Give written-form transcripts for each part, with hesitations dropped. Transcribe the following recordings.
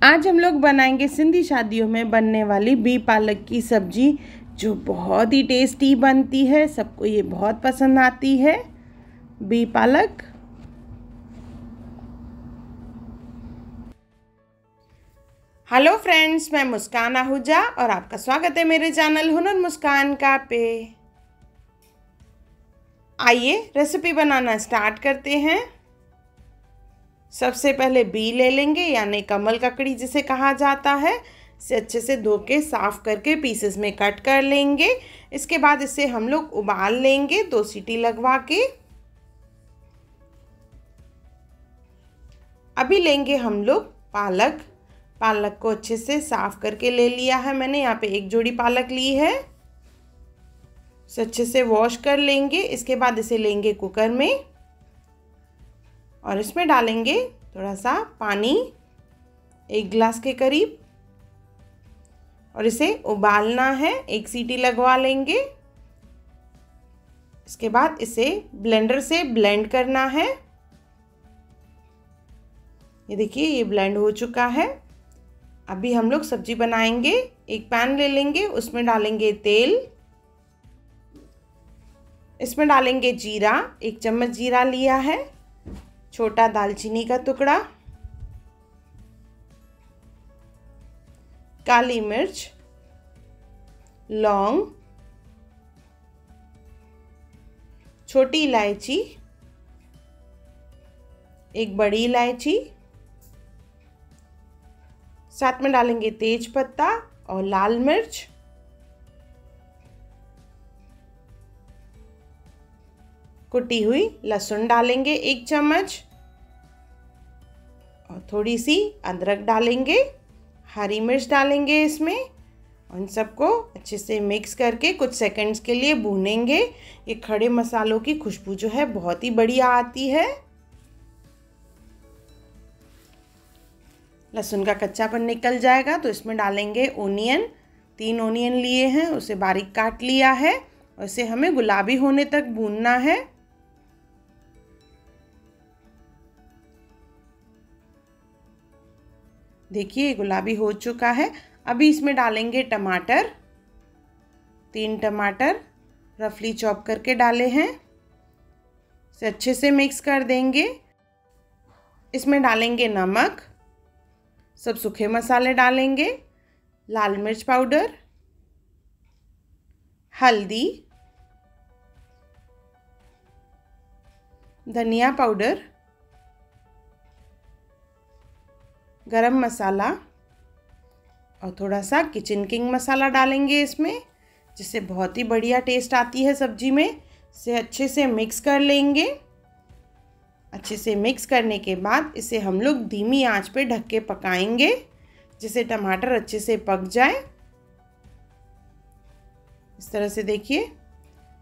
आज हम लोग बनाएंगे सिंधी शादियों में बनने वाली बिह पालक की सब्जी, जो बहुत ही टेस्टी बनती है। सबको ये बहुत पसंद आती है। बिह पालक। हेलो फ्रेंड्स, मैं मुस्कान आहूजा और आपका स्वागत है मेरे चैनल हुनर मुस्कान का पे। आइए रेसिपी बनाना स्टार्ट करते हैं। सबसे पहले बिह ले लेंगे, यानी कमल ककड़ी जिसे कहा जाता है। इसे अच्छे से धो के साफ़ करके पीसेस में कट कर लेंगे। इसके बाद इसे हम लोग उबाल लेंगे 2 सीटी लगवा के। अभी लेंगे हम लोग पालक। पालक को अच्छे से साफ़ करके ले लिया है मैंने। यहाँ पे 1 जोड़ी पालक ली है। इसे अच्छे से वॉश कर लेंगे। इसके बाद इसे लेंगे कुकर में और इसमें डालेंगे थोड़ा सा पानी, 1 गिलास के करीब, और इसे उबालना है। 1 सीटी लगवा लेंगे। इसके बाद इसे ब्लेंडर से ब्लेंड करना है। ये देखिए, ये ब्लेंड हो चुका है। अभी हम लोग सब्जी बनाएंगे। एक पैन ले लेंगे, उसमें डालेंगे तेल। इसमें डालेंगे जीरा, 1 चम्मच जीरा लिया है। छोटा दालचीनी का टुकड़ा, काली मिर्च, लौंग, छोटी इलायची, 1 बड़ी इलायची, साथ में डालेंगे तेज पत्ता और लाल मिर्च। कुटी हुई लहसुन डालेंगे 1 चम्मच और थोड़ी सी अदरक डालेंगे। हरी मिर्च डालेंगे इसमें और इन सबको अच्छे से मिक्स करके कुछ सेकंड्स के लिए भूनेंगे। ये खड़े मसालों की खुशबू जो है बहुत ही बढ़िया आती है। लहसुन का कच्चापन निकल जाएगा तो इसमें डालेंगे ओनियन। 3 ओनियन लिए हैं, उसे बारीक काट लिया है और इसे हमें गुलाबी होने तक भूनना है। देखिए, गुलाबी हो चुका है। अभी इसमें डालेंगे टमाटर। 3 टमाटर रफली चॉप करके डाले हैं। इसे अच्छे से मिक्स कर देंगे। इसमें डालेंगे नमक, सब सूखे मसाले डालेंगे, लाल मिर्च पाउडर, हल्दी, धनिया पाउडर, गरम मसाला और थोड़ा सा किचन किंग मसाला डालेंगे इसमें, जिससे बहुत ही बढ़िया टेस्ट आती है सब्जी में। इसे अच्छे से मिक्स कर लेंगे। अच्छे से मिक्स करने के बाद इसे हम लोग धीमी आंच पे ढक के पकाएंगे, जिससे टमाटर अच्छे से पक जाए। इस तरह से देखिए।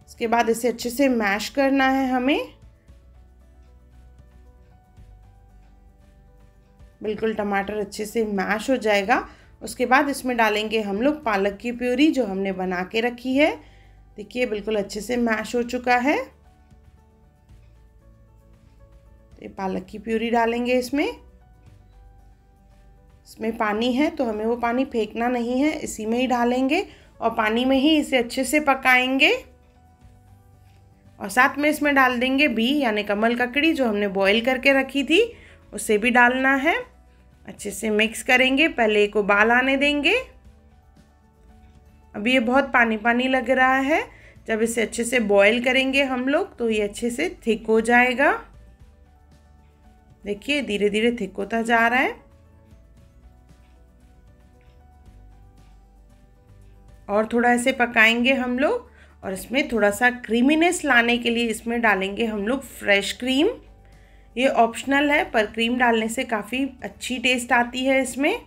इसके बाद इसे अच्छे से मैश करना है हमें। बिल्कुल टमाटर अच्छे से मैश हो जाएगा। उसके बाद इसमें डालेंगे हम लोग पालक की प्यूरी जो हमने बना के रखी है। देखिए, बिल्कुल अच्छे से मैश हो चुका है। ये पालक की प्यूरी डालेंगे इसमें। इसमें पानी है तो हमें वो पानी फेंकना नहीं है, इसी में ही डालेंगे और पानी में ही इसे अच्छे से पकाएंगे। और साथ में इसमें डाल देंगे बिह, यानी कमल ककड़ी जो हमने बॉईल करके रखी थी, उसे भी डालना है। अच्छे से मिक्स करेंगे। पहले एक उबाल आने देंगे। अभी ये बहुत पानी पानी लग रहा है। जब इसे अच्छे से बॉईल करेंगे हम लोग तो ये अच्छे से थिक हो जाएगा। देखिए, धीरे धीरे थिक होता जा रहा है। और थोड़ा ऐसे पकाएंगे हम लोग। और इसमें थोड़ा सा क्रीमीनेस लाने के लिए इसमें डालेंगे हम लोग फ्रेश क्रीम। ये ऑप्शनल है, पर क्रीम डालने से काफ़ी अच्छी टेस्ट आती है इसमें।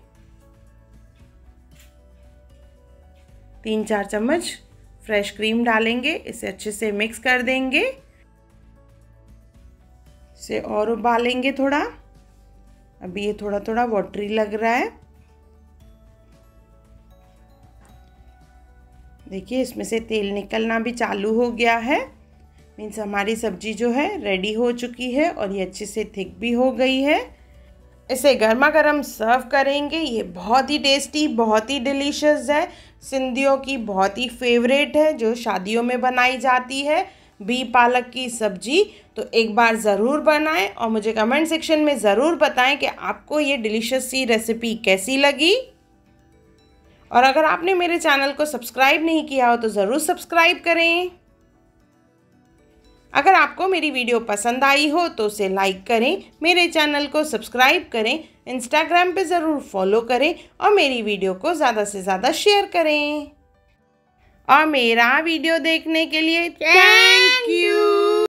3-4 चम्मच फ्रेश क्रीम डालेंगे। इसे अच्छे से मिक्स कर देंगे। इसे और उबालेंगे थोड़ा। अभी ये थोड़ा थोड़ा वाटरी लग रहा है। देखिए, इसमें से तेल निकलना भी चालू हो गया है। मीन्स हमारी सब्जी जो है रेडी हो चुकी है और ये अच्छे से थिक भी हो गई है। इसे गर्मा गर्म सर्व करेंगे। ये बहुत ही टेस्टी, बहुत ही डिलीशियस है। सिंधियों की बहुत ही फेवरेट है जो शादियों में बनाई जाती है, बी पालक की सब्जी। तो एक बार ज़रूर बनाएं और मुझे कमेंट सेक्शन में ज़रूर बताएं कि आपको ये डिलीशियस सी रेसिपी कैसी लगी। और अगर आपने मेरे चैनल को सब्सक्राइब नहीं किया हो तो ज़रूर सब्सक्राइब करें। अगर आपको मेरी वीडियो पसंद आई हो तो उसे लाइक करें, मेरे चैनल को सब्सक्राइब करें, इंस्टाग्राम पे ज़रूर फॉलो करें और मेरी वीडियो को ज़्यादा से ज़्यादा शेयर करें। और मेरा वीडियो देखने के लिए थैंक यू।